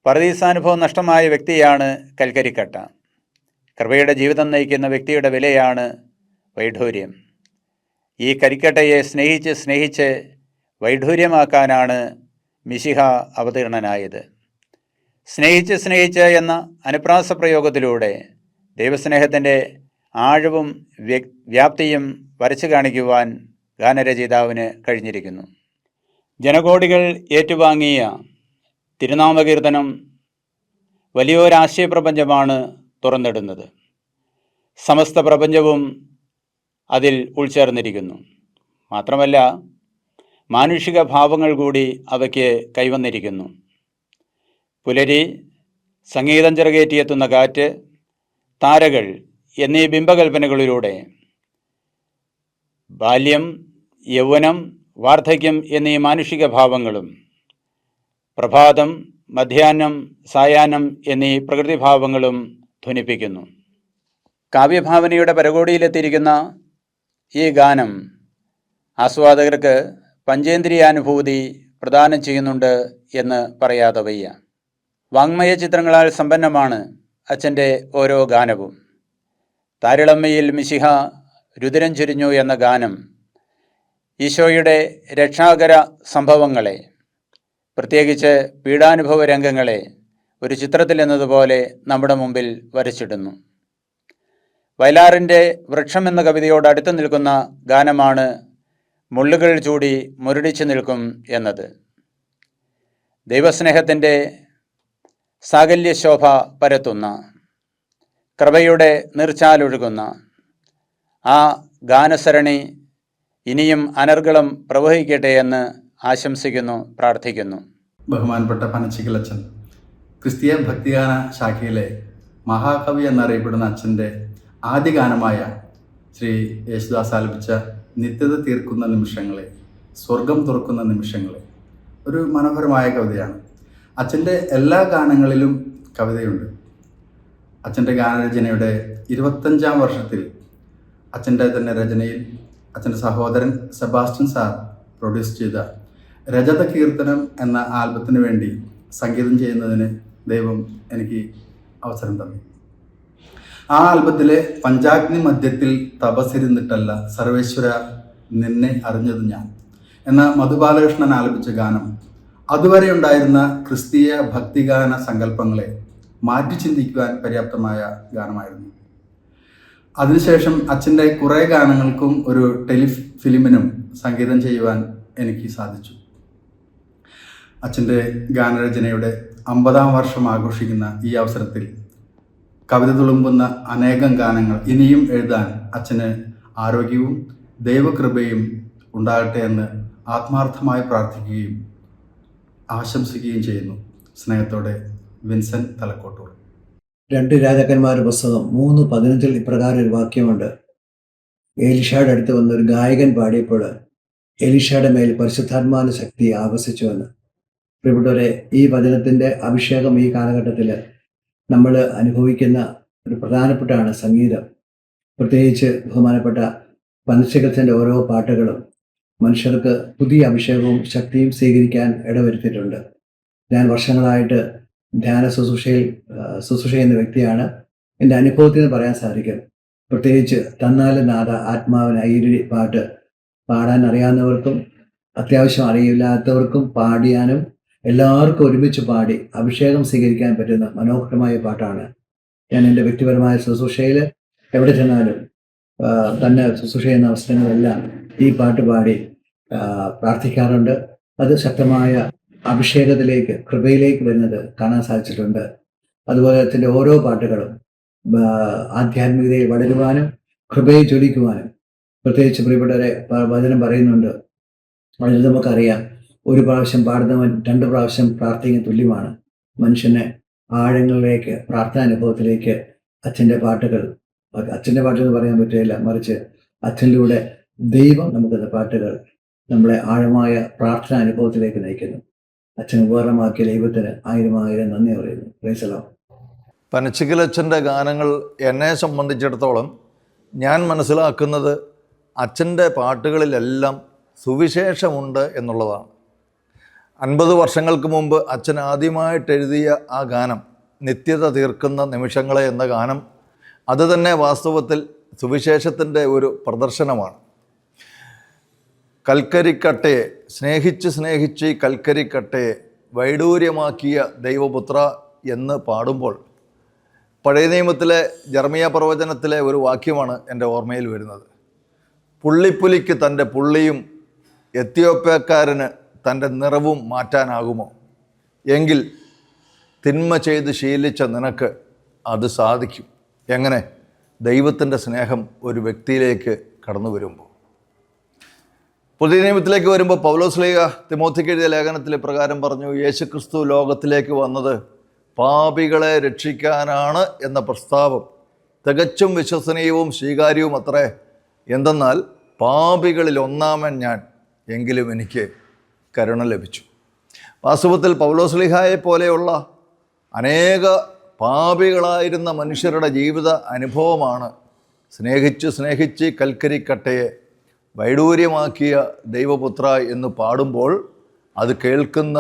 പരദീസാനുഭവം നഷ്ടമായ വ്യക്തിയാണ് കൽക്കരിക്കട്ട. കൃപയുടെ ജീവിതം നയിക്കുന്ന വ്യക്തിയുടെ വിലയാണ് വൈഡൂര്യം. ഈ കരിക്കട്ടയെ സ്നേഹിച്ച് വൈഡൂര്യമാക്കാനാണ് മിശിഹ അവതീർണനായത്. സ്നേഹിച്ച് എന്ന അനുപ്രാസ പ്രയോഗത്തിലൂടെ ദൈവസ്നേഹത്തിൻ്റെ ആഴവും വ്യാപ്തിയും വരച്ചു കാണിക്കുവാൻ ഗാനരചയിതാവിന് കഴിഞ്ഞിരിക്കുന്നു. ജനകോടികൾ ഏറ്റുവാങ്ങിയ തിരുനാമകീർത്തനം വലിയൊരാശയപ്രപഞ്ചമാണ് തുറന്നിടുന്നത്. സമസ്ത പ്രപഞ്ചവും അതിൽ ഉൾച്ചേർന്നിരിക്കുന്നു. മാത്രമല്ല, മാനുഷിക ഭാവങ്ങൾ കൂടി അവയ്ക്ക് കൈവന്നിരിക്കുന്നു. പുലരി, സംഗീതം ചിറകേറ്റിയെത്തുന്ന കാറ്റ്, താരകൾ എന്നീ ബിംബകൽപ്പനകളിലൂടെ ബാല്യം, യൗവനം, വാർദ്ധക്യം എന്നീ മാനുഷിക ഭാവങ്ങളും പ്രഭാതം, മധ്യാഹ്നം, സായാഹ്നം എന്നീ പ്രകൃതിഭാവങ്ങളും ധ്വനിപ്പിക്കുന്നു. കാവ്യഭാവനയുടെ പരകോടിയിലെത്തിയിരിക്കുന്ന ഈ ഗാനം ആസ്വാദകർക്ക് പഞ്ചേന്ദ്രിയാനുഭൂതി പ്രദാനം ചെയ്യുന്നുണ്ട് എന്ന് പറയാതെ വയ്യ. വാങ്മയ ചിത്രങ്ങളാൽ സമ്പന്നമാണ് അച്ഛൻ്റെ ഓരോ ഗാനവും. താരിളമ്മയിൽ മിശിഹ രുതിരം ചൊരിഞ്ഞു എന്ന ഗാനം ഈശോയുടെ രക്ഷാകര സംഭവങ്ങളെ, പ്രത്യേകിച്ച് പീഡാനുഭവ രംഗങ്ങളെ ഒരു ചിത്രത്തിൽ എന്നതുപോലെ നമ്മുടെ മുമ്പിൽ വരച്ചിടുന്നു. വയലാറിൻ്റെ വൃക്ഷം എന്ന കവിതയോട് അടുത്ത് നിൽക്കുന്ന ഗാനമാണ് മുള്ളുകൾ ചൂടി മുരടിച്ചു നിൽക്കും എന്നത്. ദൈവസ്നേഹത്തിൻ്റെ സാകല്യശോഭ പരത്തുന്ന, കൃപയുടെ നീർച്ചാലൊഴുകുന്ന ആ ഗാനസരണി ഇനിയും അനർഗളം പ്രവഹിക്കട്ടെ എന്ന് ആശംസിക്കുന്നു, പ്രാർത്ഥിക്കുന്നു. ബഹുമാനപ്പെട്ട പനച്ചിക്കൽ അച്ഛൻ, ക്രിസ്തീയ ഭക്തിഗാന ശാഖയിലെ മഹാകവി എന്നറിയപ്പെടുന്ന അച്ഛൻ്റെ ആദ്യ ഗാനമായ ശ്രീ യേശുദാസ് ആലപിച്ച നിത്യത തീർക്കുന്ന നിമിഷങ്ങളെ, സ്വർഗം തുറക്കുന്ന നിമിഷങ്ങളെ ഒരു മനോഹരമായ കവിതയാണ്. അച്ഛൻ്റെ എല്ലാ ഗാനങ്ങളിലും കവിതയുണ്ട്. അച്ഛൻ്റെ ഗാനരചനയുടെ 25-ാം വർഷത്തിൽ അച്ഛൻ്റെ തന്നെ രചനയിൽ അച്ഛൻ്റെ സഹോദരൻ സെബാസ്റ്റ്യൻ സാർ പ്രൊഡ്യൂസ് ചെയ്ത രജത കീർത്തനം എന്ന ആൽബത്തിന് വേണ്ടി സംഗീതം ചെയ്യുന്നതിന് ദൈവം എനിക്ക് അവസരം തന്നു. ആ ആൽബത്തിലെ പഞ്ചാഗ്നി മധ്യത്തിൽ തപസ്സിരുന്നിട്ടല്ല സർവേശ്വര നിന്നെ അറിഞ്ഞത് ഞാൻ എന്ന മധുബാലകൃഷ്ണൻ ആലപിച്ച ഗാനം അതുവരെ ഉണ്ടായിരുന്ന ക്രിസ്തീയ ഭക്തിഗാന സങ്കല്പങ്ങളെ മാറ്റി ചിന്തിക്കുവാൻ പര്യാപ്തമായ ഗാനമായിരുന്നു. അതിനുശേഷം അച്ഛൻ്റെ കുറേ ഗാനങ്ങൾക്കും ഒരു ടെലിഫിലിമിനും സംഗീതം ചെയ്യുവാൻ എനിക്ക് സാധിച്ചു. അച്ഛൻ്റെ ഗാനരചനയുടെ 50-ാം വർഷം ആഘോഷിക്കുന്ന ഈ അവസരത്തിൽ കവിത തുളുമ്പുന്ന അനേകം ഗാനങ്ങൾ ഇനിയും എഴുതാൻ അച്ഛന് ആരോഗ്യവും ദൈവകൃപയും ഉണ്ടാകട്ടെ എന്ന് ആത്മാർത്ഥമായി പ്രാർത്ഥിക്കുകയും ആശംസിക്കുകയും ചെയ്യുന്നു. സ്നേഹത്തോടെ വിൻസെന്റ് തലക്കോട്ടൂർ. 2 രാജാക്കന്മാരുടെ പുസ്തകം 3:15 ഇപ്രകാരം ഒരു വാക്യമുണ്ട്. എലീഷയുടെ അടുത്ത് വന്ന ഒരു ഗായകൻ പാടിയപ്പോൾ എലീഷയുടെ മേൽ പരിശുദ്ധാത്മാവിന്റെ ശക്തി ആവസിച്ചുവെന്ന്. പ്രിയപ്പെട്ടവരെ, ഈ വചനത്തിൻ്റെ അഭിഷേകം ഈ കാലഘട്ടത്തിൽ നമ്മൾ അനുഭവിക്കുന്ന ഒരു പ്രധാനപ്പെട്ടാണ് സംഗീതം. പ്രത്യേകിച്ച് ബഹുമാനപ്പെട്ട പനച്ചിക്കച്ചൻ്റെ ഓരോ പാട്ടുകളും മനുഷ്യർക്ക് പുതിയ അഭിഷേകവും ശക്തിയും സ്വീകരിക്കാൻ ഇടവരുത്തിയിട്ടുണ്ട്. ഞാൻ വർഷങ്ങളായിട്ട് ധ്യാന ശുശ്രൂഷ ചെയ്യുന്ന വ്യക്തിയാണ്. എൻ്റെ അനുഭവത്തിൽ നിന്ന് പറയാൻ സാധിക്കും. പ്രത്യേകിച്ച് തന്നാലും നാഥ ആത്മാവിന് ഈരടി പാട്ട് പാടാൻ അറിയാവുന്നവർക്കും അത്യാവശ്യം അറിയില്ലാത്തവർക്കും പാടിയാനും എല്ലാവർക്കും ഒരുമിച്ച് പാടി അഭിഷേകം സ്വീകരിക്കാൻ പറ്റുന്ന മനോഹരമായ പാട്ടാണ്. ഞാൻ എൻ്റെ വ്യക്തിപരമായ ശുശ്രൂഷയിൽ എവിടെ ചെന്നാലും തന്നെ ശുശ്രൂഷ ചെയ്യുന്ന അവസരങ്ങളെല്ലാം ഈ പാട്ട് പാടി പ്രാർത്ഥിക്കാറുണ്ട്. അത് ശക്തമായ അഭിഷേകത്തിലേക്ക്, കൃപയിലേക്ക് വരുന്നത് കാണാൻ സാധിച്ചിട്ടുണ്ട്. അതുപോലെ അതിൻ്റെ ഓരോ പാട്ടുകളും ആധ്യാത്മികതയിൽ വളരുവാനും കൃപയെ ജ്വലിക്കുവാനും, പ്രത്യേകിച്ച് പ്രിയപ്പെട്ടവരെ വചനം പറയുന്നുണ്ട്, അതിൽ നമുക്കറിയാം, 1 പ്രാവശ്യം പാടുന്നവൻ 2 പ്രാവശ്യം പ്രാർത്ഥിക്കുന്ന തുല്യമാണ്. മനുഷ്യനെ ആഴങ്ങളിലേക്ക്, പ്രാർത്ഥനാനുഭവത്തിലേക്ക് അച്ഛൻ്റെ പാട്ടുകൾ എന്ന് പറയാൻ പറ്റുകയില്ല, മറിച്ച് അച്ഛനിലൂടെ ദൈവം നമുക്കുള്ള പാട്ടുകൾ നമ്മളെ ആഴമായ പ്രാർത്ഥനാ അനുഭവത്തിലേക്ക് നയിക്കുന്നു. അച്ഛൻ ഉപകരണമാക്കിയ ദൈവത്തിന് 1000 നന്ദി പറയുന്നു. Praise the Lord. പനച്ചിക്കലച്ഛൻ്റെ ഗാനങ്ങൾ എന്നെ സംബന്ധിച്ചിടത്തോളം ഞാൻ മനസ്സിലാക്കുന്നത് അച്ഛൻ്റെ പാട്ടുകളിലെല്ലാം സുവിശേഷമുണ്ട് എന്നുള്ളതാണ്. 50 വർഷങ്ങൾക്ക് മുമ്പ് അച്ഛൻ ആദ്യമായിട്ട് എഴുതിയ ആ ഗാനം നിത്യത തീർക്കുന്ന നിമിഷങ്ങളെ എന്ന ഗാനം, അത് തന്നെ വാസ്തവത്തിൽ സുവിശേഷത്തിൻ്റെ ഒരു പ്രദർശനമാണ്. കൽക്കരിക്കട്ടയെ സ്നേഹിച്ച് കൽക്കരിക്കട്ടയെ വൈഡൂര്യമാക്കിയ ദൈവപുത്ര എന്ന് പാടുമ്പോൾ പഴയ നിയമത്തിലെ ജർമിയ പ്രവചനത്തിലെ ഒരു വാക്യമാണ് എൻ്റെ ഓർമ്മയിൽ വരുന്നത്. പുള്ളിപ്പുലിക്ക് തൻ്റെ പുള്ളിയും എത്യോപ്യക്കാരന് തൻ്റെ നിറവും മാറ്റാനാകുമോ? എങ്കിൽ തിന്മ ചെയ്ത് ശീലിച്ച നിനക്ക് അത് സാധിക്കും. എങ്ങനെ? ദൈവത്തിൻ്റെ സ്നേഹം ഒരു വ്യക്തിയിലേക്ക് കടന്നു വരുമ്പോൾ. പുതിയ നിയമത്തിലേക്ക് വരുമ്പോൾ പൗലോസ്ലീഹ തിമോത്തിക്ക് എഴുതിയ ലേഖനത്തിൽ പ്രകാരം പറഞ്ഞു, യേശുക്രിസ്തു ലോകത്തിലേക്ക് വന്നത് പാപികളെ രക്ഷിക്കാനാണ് എന്ന പ്രസ്താവം തികച്ചും വിശ്വസനീയവും സ്വീകാര്യവും അത്രേ. എന്തെന്നാൽ പാപികളിൽ ഒന്നാമൻ ഞാൻ, എങ്കിലും എനിക്ക് കരുണ ലഭിച്ചു. വാസ്തവത്തിൽ പൗലോസ്ലീഹായെ പോലെയുള്ള അനേക പാപികളായിരുന്ന മനുഷ്യരുടെ ജീവിത അനുഭവമാണ് സ്നേഹിച്ച് കൽക്കരിക്കട്ടയെ വൈഡൂര്യമാക്കിയ ദൈവപുത്ര എന്ന് പാടുമ്പോൾ അത് കേൾക്കുന്ന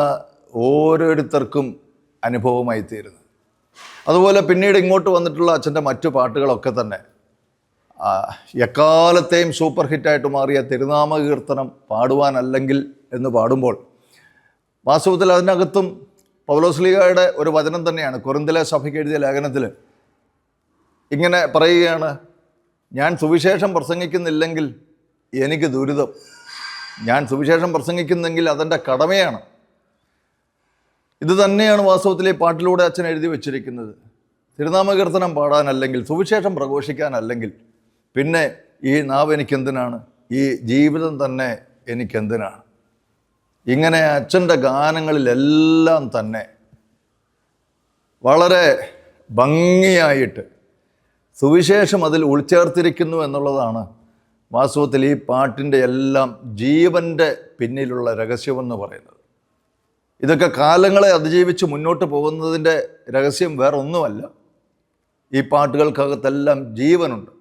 ഓരോരുത്തർക്കും അനുഭവമായി തീരുന്നത്. അതുപോലെ പിന്നീട് ഇങ്ങോട്ട് വന്നിട്ടുള്ള അച്ഛൻ്റെ മറ്റു പാട്ടുകളൊക്കെ തന്നെ എക്കാലത്തെയും സൂപ്പർ ഹിറ്റായിട്ട് മാറിയ തിരുനാമ കീർത്തനം പാടുവാനല്ലെങ്കിൽ എന്ന് പാടുമ്പോൾ വാസ്തവത്തിൽ അതിനകത്തും പൗലോസ്ലീഹയുടെ ഒരു വചനം തന്നെയാണ്. കൊരിന്തിലെ സഭയ്ക്ക് എഴുതിയ ലേഖനത്തിൽ ഇങ്ങനെ പറയുകയാണ്, ഞാൻ സുവിശേഷം പ്രസംഗിക്കുന്നില്ലെങ്കിൽ എനിക്ക് ദുരിതം. ഞാൻ സുവിശേഷം പ്രസംഗിക്കുന്നെങ്കിൽ അതെൻ്റെ കടമയാണ്. ഇത് തന്നെയാണ് വാസ്തവത്തിൽ ഈ പാട്ടിലൂടെ അച്ഛൻ എഴുതി വച്ചിരിക്കുന്നത്. തിരുനാമകീർത്തനം പാടാനല്ലെങ്കിൽ, സുവിശേഷം പ്രഘോഷിക്കാനല്ലെങ്കിൽ പിന്നെ ഈ നാവ് എനിക്കെന്തിനാണ്, ഈ ജീവിതം തന്നെ എനിക്കെന്തിനാണ്. ഇങ്ങനെ അച്ഛൻ്റെ ഗാനങ്ങളിലെല്ലാം തന്നെ വളരെ ഭംഗിയായിട്ട് സുവിശേഷം അതിൽ ഉൾച്ചേർത്തിരിക്കുന്നു എന്നുള്ളതാണ് വാസ്തവത്തിൽ ഈ പാട്ടിൻ്റെ എല്ലാം ജീവൻ്റെ പിന്നിലുള്ള രഹസ്യമെന്ന് പറയുന്നത്. ഇതൊക്കെ കാലങ്ങളെ അതിജീവിച്ച് മുന്നോട്ട് പോകുന്നതിൻ്റെ രഹസ്യം വേറെ ഒന്നുമല്ല. ഈ പാട്ടുകൾക്കകത്തെല്ലാം ജീവനുണ്ട്,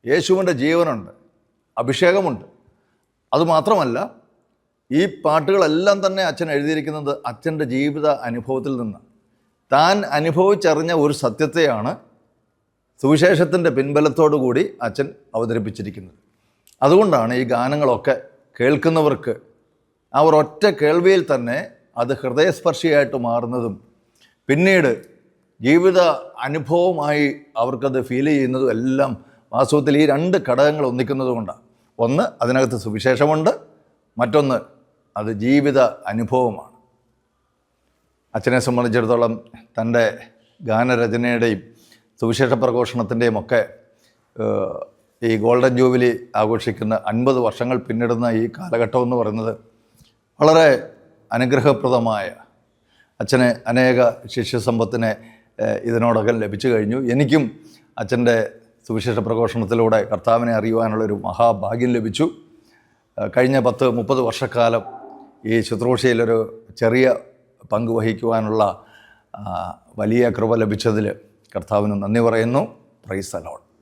യേശുവിൻ്റെ ജീവനുണ്ട്, അഭിഷേകമുണ്ട്. അതുമാത്രമല്ല, ഈ പാട്ടുകളെല്ലാം തന്നെ അച്ഛൻ എഴുതിയിരിക്കുന്നത് അച്ഛൻ്റെ ജീവിത അനുഭവത്തിൽ നിന്ന് താൻ അനുഭവിച്ചറിഞ്ഞ ഒരു സത്യത്തെയാണ് സുവിശേഷത്തിൻ്റെ പിൻബലത്തോടു കൂടി അച്ഛൻ അവതരിപ്പിച്ചിരിക്കുന്നത്. അതുകൊണ്ടാണ് ഈ ഗാനങ്ങളൊക്കെ കേൾക്കുന്നവർക്ക് ആ ഒരൊറ്റ കേൾവിയിൽ തന്നെ അത് ഹൃദയസ്പർശിയായിട്ട് മാറുന്നതും പിന്നീട് ജീവിത അനുഭവമായി അവർക്കത് ഫീൽ ചെയ്യുന്നതും എല്ലാം വാസ്തവത്തിൽ ഈ രണ്ട് ഘടകങ്ങൾ ഒന്നിക്കുന്നത് കൊണ്ടാണ്. ഒന്ന്, അതിനകത്ത് സുവിശേഷമുണ്ട്, മറ്റൊന്ന് അത് ജീവിത അനുഭവമാണ്. അച്ഛനെ സംബന്ധിച്ചിടത്തോളം തൻ്റെ ഗാനരചനയുടെയും സുവിശേഷ പ്രഘോഷണത്തിൻ്റെയും ഒക്കെ ഈ ഗോൾഡൻ ജൂബിലി ആഘോഷിക്കുന്ന 50 വർഷങ്ങൾ പിന്നിടുന്ന ഈ കാലഘട്ടം എന്ന് പറയുന്നത് വളരെ അനുഗ്രഹപ്രദമായ, അച്ഛന് അനേക ശിഷ്യസമ്പത്തിനെ ഇതിനോടകം ലഭിച്ചു കഴിഞ്ഞു. എനിക്കും അച്ഛൻ്റെ സുവിശേഷ പ്രഘോഷണത്തിലൂടെ കർത്താവിനെ അറിയുവാനുള്ളൊരു മഹാഭാഗ്യം ലഭിച്ചു. കഴിഞ്ഞ 10-30 വർഷക്കാലം ഈ ശുശ്രൂഷയിലൊരു ചെറിയ പങ്ക് വഹിക്കുവാനുള്ള വലിയ കൃപ ലഭിച്ചതിൽ കർത്താവിന് നന്ദി പറയുന്നു. Praise the Lord.